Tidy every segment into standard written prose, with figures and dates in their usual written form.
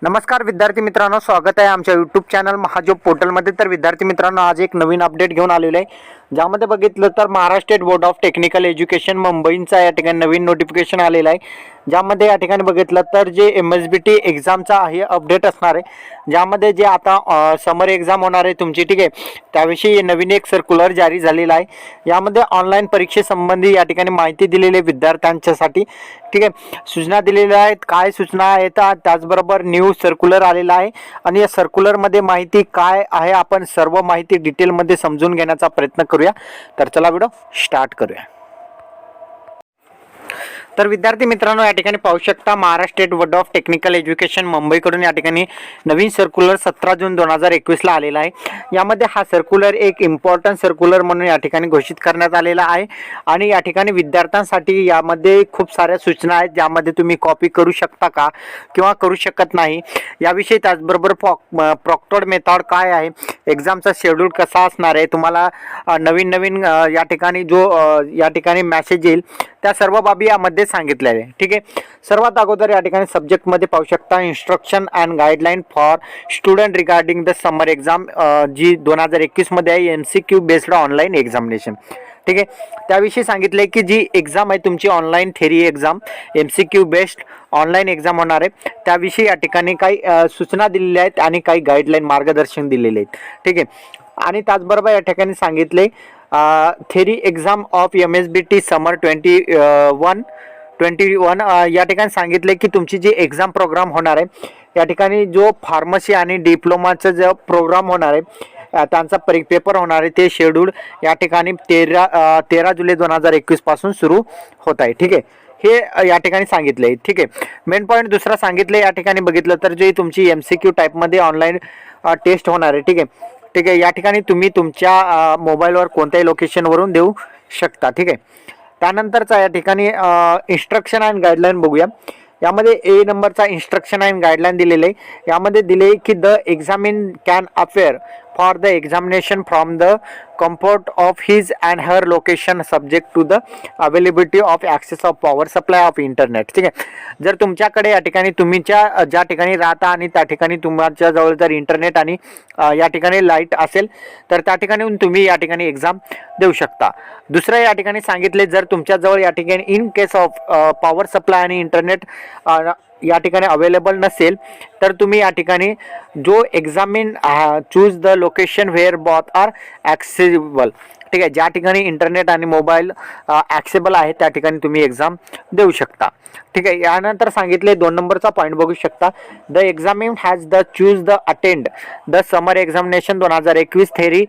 नमस्कार विद्यार्थी मित्रांनो, स्वागत आहे आमच्या यूट्यूब चॅनल महाजॉब पोर्टलमध्ये। तर विद्यार्थी मित्रांनो, आज एक नवीन अपडेट घेऊन आलेलो आहे, ज्यामध्ये बघितलं तर Maharashtra state board of technical education मुंबईचा या ठिकाणी नवीन नोटिफिकेशन आलेलं आहे। ज्यामध्ये या ठिकाणी बघितलं तर जे MSBT एक्झामचा आहे अपडेट असणार आहे, ज्यामध्ये जे आता समर एक्झाम होणार आहे तुमची, ठीक आहे, त्याविषयी नवीन एक सर्क्युलर जारी झालेला आहे। यामध्ये ऑनलाईन परीक्षेसंबंधी या ठिकाणी माहिती दिलेली आहे विद्यार्थ्यांच्यासाठी, ठीक आहे, सूचना दिलेल्या आहेत। काय सूचना येतात, त्याचबरोबर न्यू सर्क्युलर आलेला आहे आणि या सर्क्युलरमध्ये माहिती काय आहे आपण सर्व माहिती डिटेलमध्ये समजून घेण्याचा प्रयत्न करूया। तर चला व्हिडिओ स्टार्ट करूया। तर विद्यार्थी मित्रांनो, या ठिकाणी पाहू शकता Maharashtra state board of technical education मुंबईकडून या ठिकाणी नवीन सर्क्युलर 17 जून 2021 ला आलेला आहे। यामध्ये हा सर्क्युलर एक इम्पॉर्टंट सर्क्युलर म्हणून या ठिकाणी घोषित करण्यात आलेला आहे आणि या ठिकाणी विद्यार्थ्यांसाठी यामध्ये खूप साऱ्या सूचना आहेत, ज्यामध्ये तुम्ही कॉपी करू शकता का किंवा करू शकत नाही याविषयी, त्याचबरोबर प्रॉक्टर्ड मेथड काय आहे, एक्झामचा शेड्यूल कसा असणार आहे, तुम्हाला नवीन नवीन या ठिकाणी जो या ठिकाणी मेसेज येईल त्या सर्व बाबी यामध्ये सांगितलेले आहे, ठीक आहे। सर्वात अगोदर या ठिकाणी सब्जेक्ट मध्ये पाहू शकता instruction and guideline for student regarding the summer exam, जी 2021 मध्ये आहे, MCQ बेस्ड ऑनलाईन एक्झामिनेशन, ठीक आहे। त्याविषयी सांगितले की जी एक्झाम आहे तुमची online theory exam MCQ based online exam होणार आहे, त्याविषयी या ठिकाणी काही सूचना दिलेल्या आहेत आणि काही गाईडलाईन मार्गदर्शन दिलेले आहेत, ठीक आहे। आणि त्याचबरोबर या ठिकाणी सांगितले थेरी एक्झाम ऑफ MSBT समर 21 या ठिकाणी सांगितले की तुमची जी एक्झाम प्रोग्राम होणार आहे, या ठिकाणी जो फार्मसी आणि डिप्लोमाचा जो प्रोग्राम होणार आहे त्यांचा पेपर होणार आहे, ते शेड्यूल या ठिकाणी 13 जुलै 2021 पासून सुरू होत आहे, ठीक आहे। हे या ठिकाणी सांगितले, ठीक आहे। मेन पॉईंट दुसरा सांगितले या ठिकाणी बघितलं तर जे तुमची MCQ टाईपमध्ये ऑनलाईन टेस्ट होणार आहे, ठीक आहे, ठीक आहे। या ठिकाणी तुम्ही तुमच्या मोबाईलवर कोणत्याही लोकेशनवरून देऊ शकता, ठीक आहे। त्यानंतरचा या ठिकाणी इन्स्ट्रक्शन अँड गाईडलाईन बघूया। यामध्ये A नंबरचा इन्स्ट्रक्शन अँड गाईडलाईन दिलेले आहे। यामध्ये दिले की the examine can affair for the examination from the comfort of his and her location subject to the availability of access of power supply of internet, ठीक आहे। जर तुमच्याकडे या ठिकाणी तुम्हीच्या ज्या ठिकाणी राहता आणि त्या ठिकाणी तुमच्या जवळ जर इंटरनेट आणि या ठिकाणी लाईट असेल तर त्या ठिकाणी तुम्ही या ठिकाणी एक्झाम देऊ शकता। दुसरं या ठिकाणी सांगितले, जर तुमच्याजवळ या ठिकाणी in case of power supply आणि इंटरनेट या ठिकाणी अवेलेबल नसेल तर तुम्ही या ठिकाणी जो examine choose the location where both are accessible, ठीक आहे, ज्या ठिकाणी इंटरनेट आणि मोबाईल ॲक्सेबल आहे त्या ठिकाणी तुम्ही एक्झाम देऊ शकता, ठीक आहे। यानंतर सांगितले 2 नंबरचा पॉईंट बघू शकता, the examine has the choose the attend the summer examination 2021 theory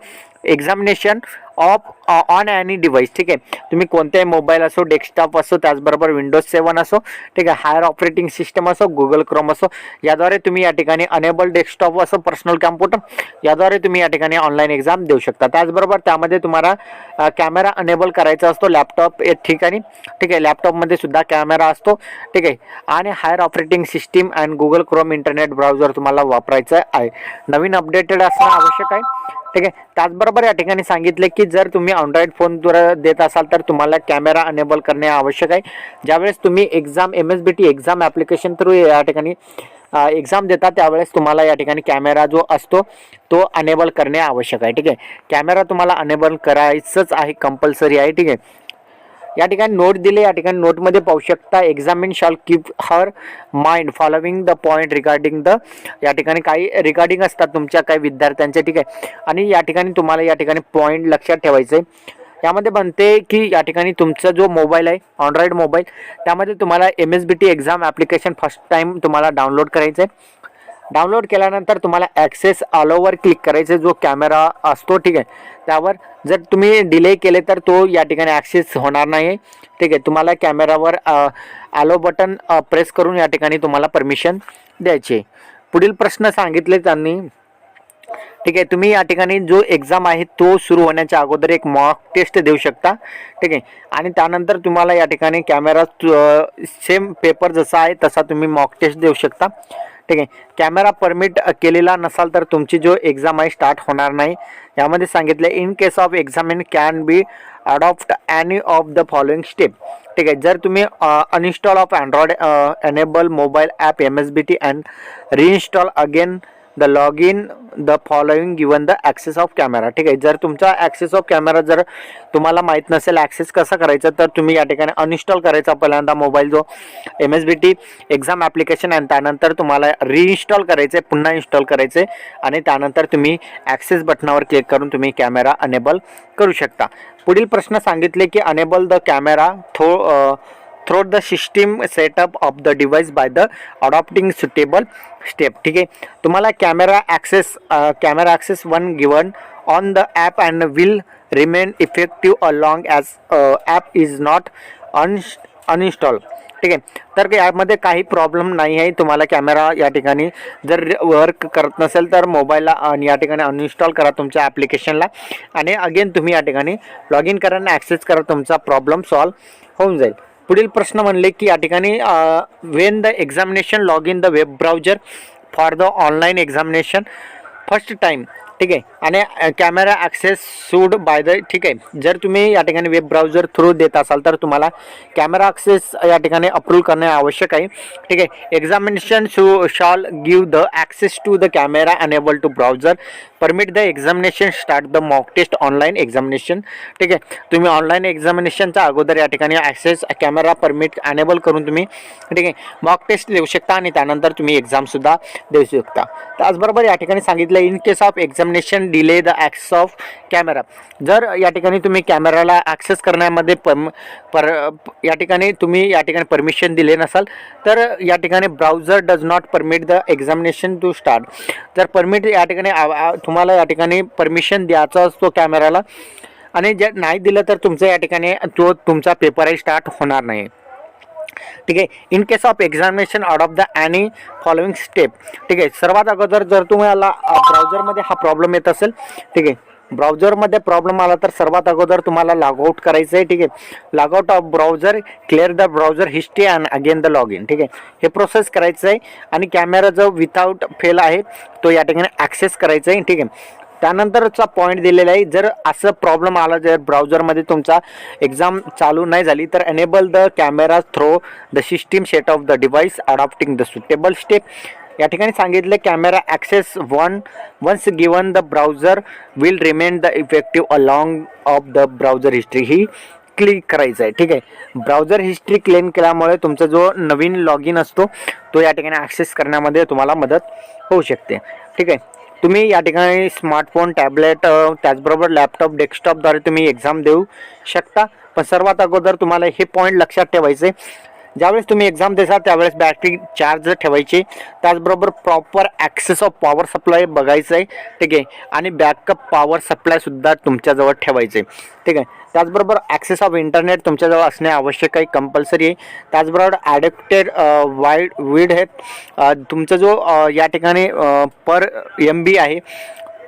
examination of on any device, ठीक आहे। तुम्ही कोणत्याही मोबाईल असो, डेस्कटॉप असो, त्याचबरोबर विंडोज 7 असो, ठीक आहे, हायर ऑपरेटिंग सिस्टम असो, गुगल क्रोम असो, याद्वारे तुम्ही या ठिकाणी अनेबल डेस्कटॉप असो, पर्सनल कॉम्प्युटर, याद्वारे तुम्ही या ठिकाणी ऑनलाईन एक्झाम देऊ शकता। त्याचबरोबर त्यामध्ये तुम्हाला कॅमेरा अनेबल करायचा असतो लॅपटॉप या ठिकाणी, ठीक आहे, लॅपटॉपमध्ये सुद्धा कॅमेरा असतो, ठीक आहे, आणि higher operating system and Google Chrome internet browser तुम्हाला वापरायचं आहे। नवीन अपडेटेड असणं आवश्यक आहे, ठीक आहे। त्याचबरोबर या ठिकाणी सांगितले की जर तुम्ही अँड्रॉइड फोनद्वारे देत असाल तर तुम्हाला कॅमेरा अनेबल करणे आवश्यक आहे। ज्यावेळेस तुम्ही exam MSBT exam application through या ठिकाणी एक्झाम देता त्यावेळेस तुम्हाला या ठिकाणी कॅमेरा जो असतो तो अनेबल करणे आवश्यक आहे, ठीक आहे। कॅमेरा तुम्हाला अनेबल करायचंच आहे, कंपल्सरी आहे, ठीक आहे। या ठिकाणी नोट दिले, या ठिकाणी नोटमध्ये पाहू शकता examine shawl keep her mind following the point regarding the, या ठिकाणी काही रिगार्डिंग असतात तुमच्या काही विद्यार्थ्यांचे, ठीक आहे, आणि या ठिकाणी तुम्हाला या ठिकाणी पॉईंट लक्षात ठेवायचे। यामध्ये म्हणते की या ठिकाणी तुमचा जो मोबाईल आहे अँड्रॉइड मोबाईल, त्यामध्ये तुम्हाला MSBT exam application first time तुम्हाला डाउनलोड करायचं आहे। डाउनलोड केल्यानंतर तुम्हाला ॲक्सेस ऑलओवर क्लिक करायचे, जो कॅमेरा असतो, ठीक आहे, त्यावर जर तुम्ही डिले केले तर तो या ठिकाणी ॲक्सेस होणार नाही, ठीक आहे। तुम्हाला कॅमेरावर ॲलो बटन प्रेस करून या ठिकाणी तुम्हाला परमिशन द्यायची। पुढील प्रश्न सांगितले त्यांनी, ठीक आहे, तुम्ही या ठिकाणी जो एक्झाम आहे तो सुरू होण्याच्या अगोदर एक मॉक टेस्ट देऊ शकता, ठीक आहे, आणि त्यानंतर तुम्हाला या ठिकाणी कॅमेरा सेम पेपर जसा आहे तसा तुम्ही मॉक टेस्ट देऊ शकता, ठीक आहे. कॅमेरा परमिट केलेला नसाल तर तुमची जो एक्झाम आहे स्टार्ट होणार नाही. यामध्ये सांगितलं in case of examine can be adopt any of the following step. ठीक आहे. जर तुम्ही uninstall of Android enable mobile app MSBT and reinstall again the log in the following given the excess off camera. ठीक आहे. जर तुमचा excess off camera जर तुम्हाला माहीत नसेल ॲक्सेस कसा करायचा तर तुम्ही या ठिकाणी अनइन्स्टॉल करायचा पहिल्यांदा मोबाईल जो MSBT एक्झाम ॲप्लिकेशन आणि त्यानंतर तुम्हाला रिइन्स्टॉल करायचे, पुन्हा इन्स्टॉल करायचे आणि त्यानंतर तुम्ही ॲक्सेस बटनावर क्लिक करून तुम्ही कॅमेरा अनेबल करू शकता. पुढील प्रश्न सांगितले की enable the camera through the system setup of the device by the adopting suitable step. ठीक आहे. तुम्हाला camera access one given on the app and will remain effective along as app is not uninstall. ठीक आहे. तर यामध्ये काही problem नाही आहे. तुम्हाला कॅमेरा या ठिकाणी जर वर्क करत नसेल तर मोबाईलला या ठिकाणी अनइन्स्टॉल करा तुमच्या ॲप्लिकेशनला आणि अगेन तुम्ही या ठिकाणी लॉग इन करा आणि ॲक्सेस करा, तुमचा प्रॉब्लेम सॉल्व्ह होऊन जाईल. पुढील प्रश्न म्हणले की या ठिकाणी Wien the examination log in the web browser for the online examination first time. ठीक आहे. आणि कॅमेरा ॲक्सेस सूड बाय द. ठीक आहे. जर तुम्ही या ठिकाणी वेब ब्राउझर थ्रू देत असाल तर तुम्हाला कॅमेरा ॲक्सेस या ठिकाणी अप्रूव्ह करणे आवश्यक आहे. ठीक आहे. Examination shall give the access to the camera enable to browser permit the examination start the mock test online examination. ठीक आहे. तुम्ही ऑनलाईन एक्झामिनेशनच्या अगोदर या ठिकाणी ॲक्सेस कॅमेरा परमिट अनेबल करून तुम्ही ठीक आहे मॉक टेस्ट देऊ शकता आणि त्यानंतर तुम्ही एक्झामसुद्धा देऊ शकता. त्याचबरोबर या ठिकाणी सांगितलं in case of examination delay the excess off camera. जर या ठिकाणी तुम्ही कॅमेराला ॲक्सेस करण्यामध्ये या ठिकाणी तुम्ही या ठिकाणी परमिशन दिले नसाल तर या ठिकाणी browser does not permit the examination to start. जर परमिट या ठिकाणी तुम्हाला या ठिकाणी परमिशन द्यायचा असतो कॅमेराला आणि जर नाही दिलं तर तुमचं या ठिकाणी तुमचा पेपरही स्टार्ट होणार नाही. ठीक आहे. In case of examination out of the any following step. ठीक आहे. सर्वात अगोदर जर तुम्हाला ब्राउझरमध्ये हा प्रॉब्लेम येत असेल, ठीक आहे, ब्राउझरमध्ये प्रॉब्लेम आला तर सर्वात अगोदर तुम्हाला लॉगआउट करायचं आहे. ठीक आहे. Logout of browser, clear the browser history and again the log in. ठीक आहे. हे प्रोसेस करायचं आहे आणि कॅमेरा जो विथआउट फेल आहे तो या ठिकाणी ॲक्सेस करायचा आहे. ठीक आहे. त्यानंतरचा पॉईंट दिलेला आहे जर असं प्रॉब्लेम आला जर ब्राउझरमध्ये तुमचा एक्झाम चालू नाही झाली तर enable the camera through the system set of the device adopting the suitable step. या ठिकाणी सांगितले camera access once given the browser will remain the effective along of the browser history. ही क्लिक करायचं आहे. ठीक आहे. ब्राउझर हिस्ट्री क्लेम केल्यामुळे तुमचा जो नवीन लॉग इन असतो तो या ठिकाणी ॲक्सेस करण्यामध्ये तुम्हाला मदत होऊ शकते. ठीक आहे. तुम्ही या ठिकाणी स्मार्टफोन, टॅबलेट, त्याचबरोबर लॅपटॉप, डेस्कटॉपद्वारे तुम्ही एक्झाम देऊ शकता. पण सर्वात अगोदर तुम्हाला हे पॉईंट लक्षात ठेवायचे, ज्यावेळेस तुम्ही एक्झाम देसाल त्यावेळेस बॅटरी चार्ज ठेवायची, त्याचबरोबर proper excess of power supply बघायचं आहे. ठीक आहे. आणि बॅकअप पॉवर सप्लायसुद्धा तुमच्याजवळ ठेवायचे. ठीक आहे. त्याचबरोबर ॲक्सेस ऑफ इंटरनेट तुमच्याजवळ असणे आवश्यक आहे, कंपल्सरी आहे. त्याचबरोबर ॲडॅप्टेड विड आहे तुमचा जो या ठिकाणी पर MB आहे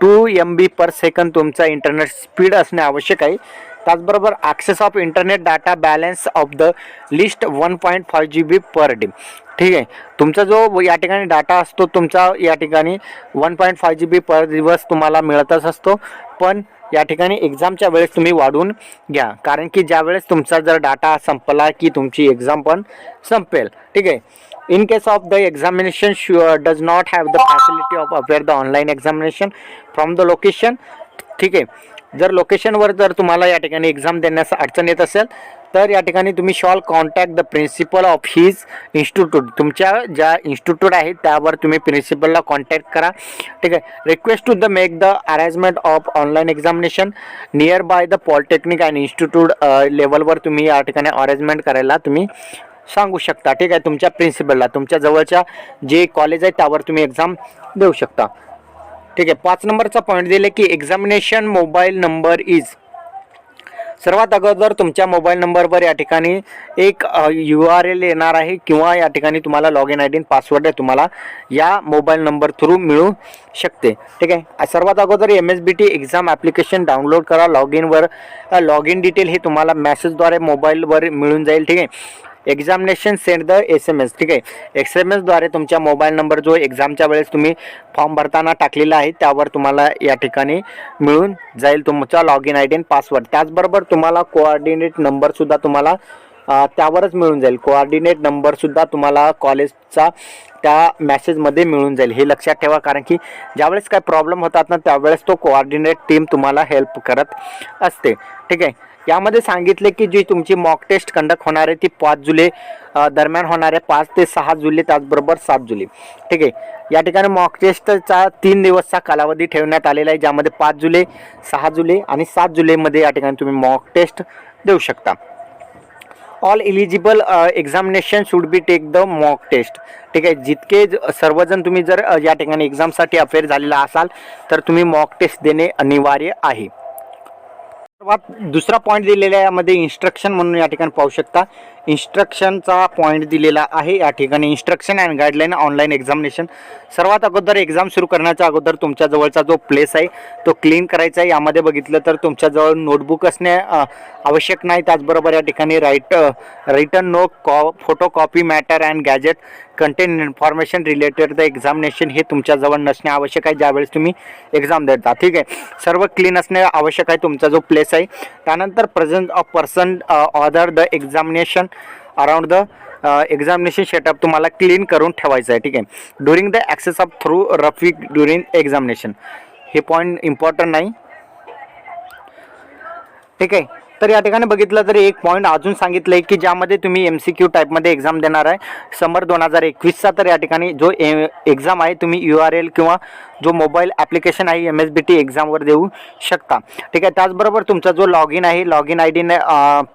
2 MB पर सेकंद तुमचा इंटरनेट स्पीड असणे आवश्यक आहे. त्याचबरोबर excess of internet data balance of the list 1.5 GB per day. ठीक आहे. तुमचा जो या ठिकाणी डाटा असतो तुमचा या ठिकाणी 1.5 GB पर दिवस तुम्हाला मिळतच असतो. पण या ठिकाणी एक्झामच्या वेळेस तुम्ही वाढवून घ्या, कारण की ज्या वेळेस तुमचा जर डाटा संपला की तुमची एक्झाम पण संपेल. ठीक आहे. In case of the examination does not have the facility of appear the online examination from the location. ठीक आहे. जर लोकेशनवर जर तुम्हाला या ठिकाणी एक्झाम देण्यास अडचण येत असेल तर या ठिकाणी तुम्ही shall contact the principal of his institute. तुमच्या ज्या इन्स्टिट्यूट आहे त्यावर तुम्ही प्रिन्सिपलला कॉन्टॅक्ट करा. ठीक आहे. Request to the make the arrangement of online examination near by the polytechnic and institute लेवलवर तुम्ही या ठिकाणी अरेंजमेंट करायला तुम्ही सांगू शकता. ठीक आहे. तुमच्या प्रिन्सिपलला तुमच्या जवळच्या जे कॉलेज आहे त्यावर तुम्ही एक्झाम देऊ शकता. ठीक आहे. 5 नंबरचा पॉईंट दिले की एक्झामिनेशन मोबाईल नंबर इज. सर्वात अगोदर तुमच्या मोबाईल नंबरवर या ठिकाणी एक URL येणार आहे किंवा या ठिकाणी तुम्हाला लॉग इन ID पासवर्ड आहे तुम्हाला या मोबाईल नंबर थ्रू मिळू शकते. ठीक आहे. सर्वात अगोदर MSBT एक्झाम ॲप्लिकेशन डाउनलोड करा. लॉग इन डिटेल हे तुम्हाला मेसेजद्वारे मोबाईलवर मिळून जाईल. ठीक आहे. एक्झामिनेशन सेंड द SMS, ठीक आहे. SMS द्वारे तुमच्या मोबाईल नंबर जो एक्झामच्या वेळेस तुम्ही फॉर्म भरताना टाकलेला आहे त्यावर तुम्हाला या ठिकाणी मिळून जाईल तुमचा लॉग इन ID आणि पासवर्ड. त्याचबरोबर तुम्हाला कोऑर्डिनेट नंबरसुद्धा तुम्हाला त्यावरच मिळून जाईल. कोऑर्डिनेट नंबरसुद्धा तुम्हाला कॉलेजचा त्या मॅसेजमध्ये मिळून जाईल. हे लक्षात ठेवा, कारण की ज्यावेळेस काय प्रॉब्लेम होतात ना त्यावेळेस तो कोऑर्डिनेट टीम तुम्हाला हेल्प करत असते, ठीक आहे. यामध्ये सांगितले की जी तुमची मॉक टेस्ट कंडक्ट होणार आहे ती 5 जुलै दरम्यान होणार आहे, 5 ते 6 जुलै, त्याचबरोबर 7 जुलै, ठीक आहे. या ठिकाणी मॉक टेस्टचा 3 दिवसचा कालावधी ठेवण्यात आलेला आहे, ज्यामध्ये 5 जुलै, 6 जुलै आणि 7 जुलैमध्ये या ठिकाणी तुम्ही मॉक टेस्ट देऊ शकता. All eligible examination should be take the mock test, ठीक आहे. जितके सर्वजण तुम्ही जर या ठिकाणी एक्झामसाठी अफेअर झालेला असाल तर तुम्ही मॉक टेस्ट देणे अनिवार्य आहे. सर्वात दुसरा पॉईंट दिलेला आहे यामध्ये इन्स्ट्रक्शन म्हणून या ठिकाणी पाहू शकता. इन्स्ट्रक्शनचा पॉईंट दिलेला आहे या ठिकाणी. Instruction and guideline online examination. सर्वात अगोदर एक्झाम सुरू करण्याच्या अगोदर तुमच्या जवळचा जो प्लेस आहे तो क्लीन करायचा आहे. यामध्ये बघितलं तर तुमच्याजवळ नोटबुक असणे आवश्यक नाही. त्याचबरोबर या ठिकाणी written no photo copy matter and gadget contain information related the examination हे तुमच्याजवळ नसणे आवश्यक आहे ज्यावेळेस तुम्ही एक्झाम देता, ठीक आहे. सर्व क्लीन असणे आवश्यक आहे तुमचा जो प्लेस आहे. त्यानंतर present of person other the examination around the examination setup तुम्हाला क्लीन करून ठेवायचं आहे, ठीक आहे. During the excess of through Rafiq during examination, हे पॉईंट इम्पॉर्टंट नाही, ठीक आहे. तर या ठिकाणी बघितलं तर एक पॉईंट अजून सांगितलं आहे की ज्यामध्ये तुम्ही MCQ टाईपमध्ये एक्झाम देणार आहे समर 2021चा. तर या ठिकाणी जो एक्झाम आहे तुम्ही URL किंवा जो मोबाईल ॲप्लिकेशन आहे MSBT एक्झामवर देऊ शकता, ठीक आहे. त्याचबरोबर तुमचा जो लॉग इन आहे, लॉग इन ID ने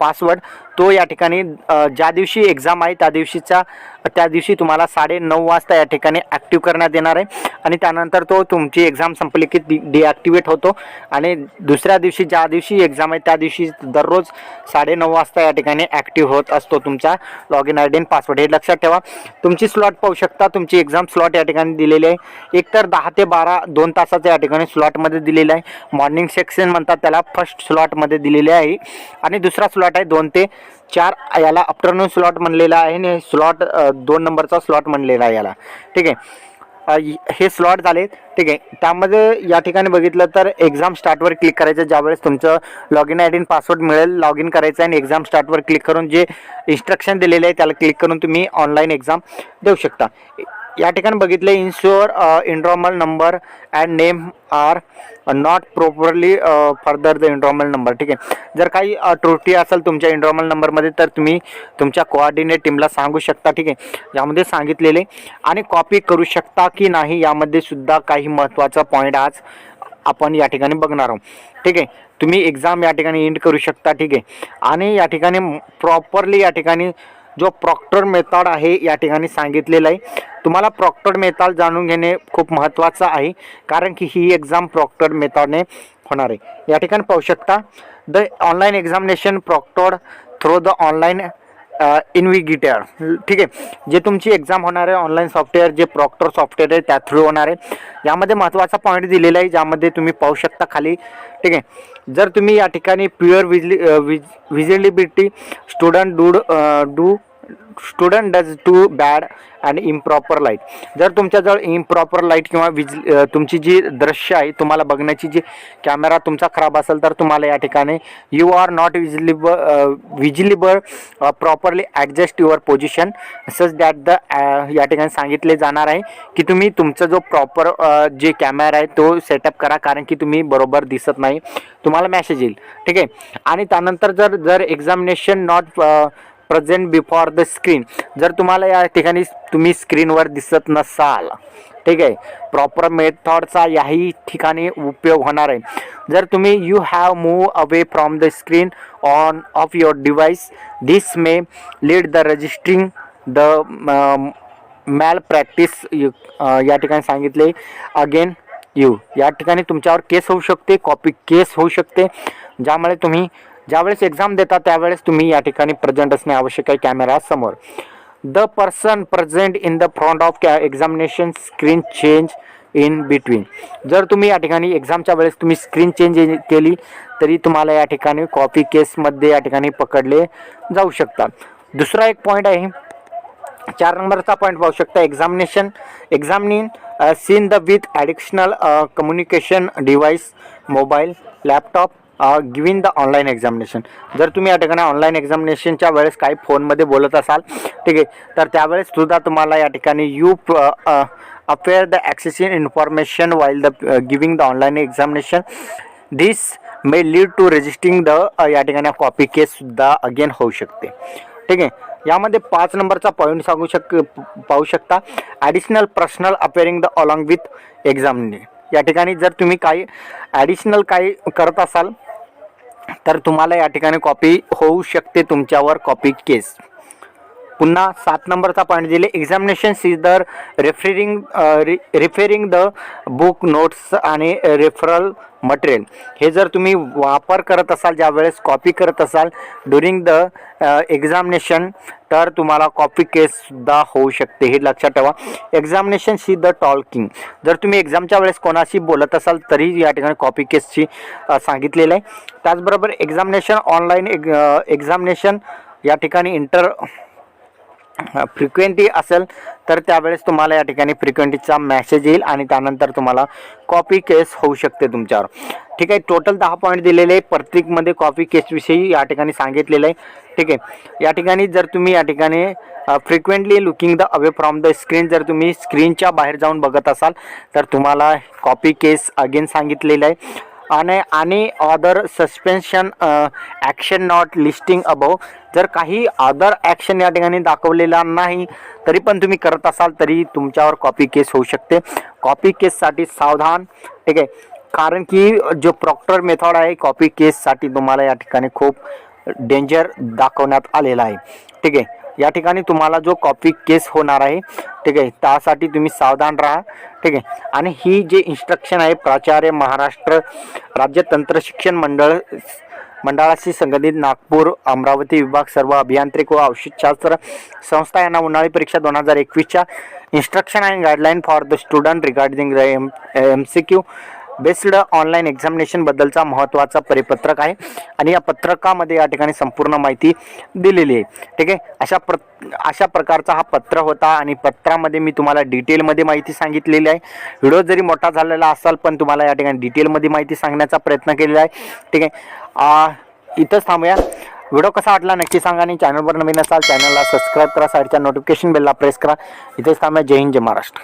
पासवर्ड तो या ठिकाणी ज्या दिवशी एक्झाम आहे त्या दिवशी तुम्हाला 9:30 वाजता या ठिकाणी ॲक्टिव्ह करण्यात येणार आहे आणि त्यानंतर तो तुमची एक्झाम संपली की डिॲक्टिवेट होतो आणि दुसऱ्या दिवशी ज्या दिवशी एक्झाम आहे त्या दिवशी दररोज 9:30 वाजता या ठिकाणी ॲक्टिव्ह होत असतो तुमचा लॉग इन ID आणि पासवर्ड. हे लक्षात ठेवा. तुमची स्लॉट पाहू शकता. तुमची एक्झाम स्लॉट या ठिकाणी दिलेली आहे. एक तर 10 ते 12 2 तासाच्या या ठिकाणी स्लॉटमध्ये दिलेलं आहे. मॉर्निंग सेक्शन म्हणतात त्याला, फर्स्ट स्लॉटमध्ये दिलेले आहे आणि दुसरा स्लॉट आहे 2 ते 4, याला आफ्टरनून स्लॉट म्हणलेला आहे आणि स्लॉट 2 नंबरचा स्लॉट म्हणलेला आहे याला, ठीक आहे. हे स्लॉट झाले, ठीक आहे. त्यामध्ये या ठिकाणी बघितलं तर एक्झाम स्टार्टवर क्लिक करायचं. ज्यावेळेस तुमचं लॉग इन ID आणि पासवर्ड मिळेल लॉग इन करायचं आणि एक्झाम स्टार्टवर क्लिक करून जे इन्स्ट्रक्शन दिलेले आहे त्याला क्लिक करून तुम्ही ऑनलाईन एक्झाम देऊ शकता. या ठिकाणी बघितले ensure enrolment number and name are not properly further the enrolment number, ठीक आहे. जर काही त्रुटी असेल तुमच्या एनरोलमेंट नंबरमध्ये तर तुम्ही तुमच्या कोऑर्डिनेट टीमला सांगू शकता, ठीक आहे. यामध्ये सांगितलेले आणि कॉपी करू शकता की नाही यामध्ये सुद्धा काही महत्त्वाचा पॉईंट आज आपण या ठिकाणी बघणार आहोत, ठीक आहे. तुम्ही एक्झाम या ठिकाणी एंड करू शकता, ठीक आहे. आणि या ठिकाणी प्रॉपरली या ठिकाणी जो प्रॉक्टर मेथड आहे या ठिकाणी सांगितलेलं आहे. तुम्हाला प्रॉक्टर मेथड जाणून घेणे खूप महत्त्वाचं आहे कारण की ही एक्झाम प्रॉक्टर मेथडने होणार आहे. या ठिकाणी पाहू शकता the online examination proctored through the online invigilator, ठीक आहे. जे तुमची एक्झाम होणार आहे ऑनलाईन सॉफ्टवेअर जे प्रॉक्टर सॉफ्टवेअर आहे त्या थ्रू होणार आहे. यामध्ये महत्त्वाचा पॉईंट दिलेला आहे ज्यामध्ये तुम्ही पाहू शकता खाली, ठीक आहे. जर तुम्ही या ठिकाणी poor visibility student does to bad and improper light. जर तुमच्याजवळ इम्प्रॉपर लाईट किंवा तुमची जी दृश्य आहे तुम्हाला बघण्याची जी कॅमेरा तुमचा खराब असेल तर तुम्हाला या ठिकाणी you are not visible properly adjust your position such that the या ठिकाणी सांगितले जाणार आहे की तुम्ही तुमचा जो प्रॉपर जे कॅमेरा आहे तो सेटअप करा कारण की तुम्ही बरोबर दिसत नाही, तुम्हाला मॅसेज येईल, ठीक आहे. आणि त्यानंतर जर examination not present before the screen, जर तुम्हाला या ठिकाणी तुम्ही स्क्रीनवर दिसत नसाल, ठीक आहे, प्रॉपर मेथडचा याही ठिकाणी उपयोग होणार आहे. जर तुम्ही you have move away from the screen on of your device this may lead the registering the malpractice या ठिकाणी सांगितले अगेन यू. या ठिकाणी तुमच्यावर केस होऊ शकते, कॉपी केस होऊ शकते, ज्यामुळे तुम्ही ज्यावेळेस एक्झाम देता त्यावेळेस तुम्ही या ठिकाणी प्रेझेंट असणे आवश्यक आहे कॅमेरा समोर. The person present in the front of examination screen change in between. जर तुम्ही या ठिकाणी एक्झामच्या वेळेस तुम्ही स्क्रीन चेंज केली तरी तुम्हाला या ठिकाणी कॉपी केसमध्ये या ठिकाणी पकडले जाऊ शकतात. दुसरा एक पॉईंट आहे, 4 नंबरचा पॉईंट पाहू शकता, examining seen the with additional communication device, mobile, laptop, giving the online examination. जर तुम्ही या ठिकाणी ऑनलाईन एक्झामिनेशनच्या वेळेस काही फोनमध्ये बोलत असाल, ठीक आहे, तर त्यावेळेस सुद्धा तुम्हाला या ठिकाणी you affair the accessing information while the giving the online examination. This may lead to registering the या ठिकाणी कॉपी केससुद्धा अगेन होऊ शकते. ठीक आहे. यामध्ये 5 नंबरचा पॉईंट पाहू शकता, additional personal अपेअरिंग the along with examination. या ठिकाणी जर तुम्ही काही ॲडिशनल काही करत असाल तर तुम्हाला या ठिकाणी कॉपी होऊ शकते, तुमच्यावर कॉपी केस. पुन्हा 7 नंबरचा पॉईंट दिले, examination is the referring the book, notes आणि रेफरल मटेरियल. हे जर तुम्ही वापर करत असाल, ज्या वेळेस कॉपी करत असाल ड्युरिंग द एक्झामिनेशन, तर तुम्हाला कॉपी केससुद्धा होऊ शकते, हे लक्षात ठेवा. Examination see the talking. जर तुम्ही एक्झामच्या वेळेस कोणाशी बोलत असाल तरी या ठिकाणी कॉपी केसची सांगितलेलं आहे. त्याचबरोबर एक्झामिनेशन ऑनलाईन एक्झामिनेशन या ठिकाणी फ्रिक्वेंटली असेल तर त्यावेळेस तुम्हाला या ठिकाणी फ्रिक्वेंटलीचा मेसेज येईल आणि त्यानंतर तुम्हाला कॉपी केस होऊ शकते तुमच्यावर. ठीक आहे. टोटल 10 पॉईंट दिलेले आहे, प्रत्येकमध्ये कॉपी केसविषयी या ठिकाणी सांगितलेलं आहे. ठीक आहे. या ठिकाणी जर तुम्ही या ठिकाणी frequently looking the away from the screen, जर तुम्ही स्क्रीनच्या बाहेर जाऊन बघत असाल तर तुम्हाला कॉपी केस अगेन सांगितलेलं आहे. आणि other suspension action not listing above. जर काही अदर ॲक्शन या ठिकाणी दाखवलेला नाही तरी पण तुम्ही करत असाल तरी तुमच्यावर कॉपी केस होऊ शकते. कॉपी केससाठी सावधान. ठीक आहे. कारण की जो प्रॉक्टर मेथड आहे कॉपी केससाठी तुम्हाला या ठिकाणी खूप डेंजर दाखवण्यात आलेला आहे. ठीक आहे. या ठिकाणी तुम्हाला जो कॉपी केस होणार आहे, ठीक आहे, त्यासाठी तुम्ही सावधान राहा. ठीक आहे. आणि ही जे इन्स्ट्रक्शन आहे प्राचार्य महाराष्ट्र राज्य तंत्र शिक्षण मंडळाशी संबंधित नागपूर अमरावती विभाग सर्व अभियांत्रिक व औषधशास्त्र संस्था यांना उन्हाळी परीक्षा 2021च्या instruction and guideline for the student regarding MCQ based online examination बद्दलचा महत्त्वाचा परिपत्रक आहे आणि या पत्रकामध्ये या ठिकाणी संपूर्ण माहिती दिलेली आहे. ठीक आहे. अशा प्रकारचा हा पत्र होता आणि पत्रामध्ये मी तुम्हाला डिटेलमध्ये माहिती सांगितलेली आहे. व्हिडिओ जरी मोठा झालेला असाल पण तुम्हाला या ठिकाणी डिटेलमध्ये माहिती सांगण्याचा प्रयत्न केलेला आहे. ठीक आहे. इथंच थांबूया. व्हिडिओ कसा वाटला नक्की सांगा आणि चॅनलवर नवीन असाल चॅनलला सबस्क्राईब करा, साईडच्या नोटिफिकेशन बेलला प्रेस करा. इथेच थांबूया. जय हिंद, जय महाराष्ट्र.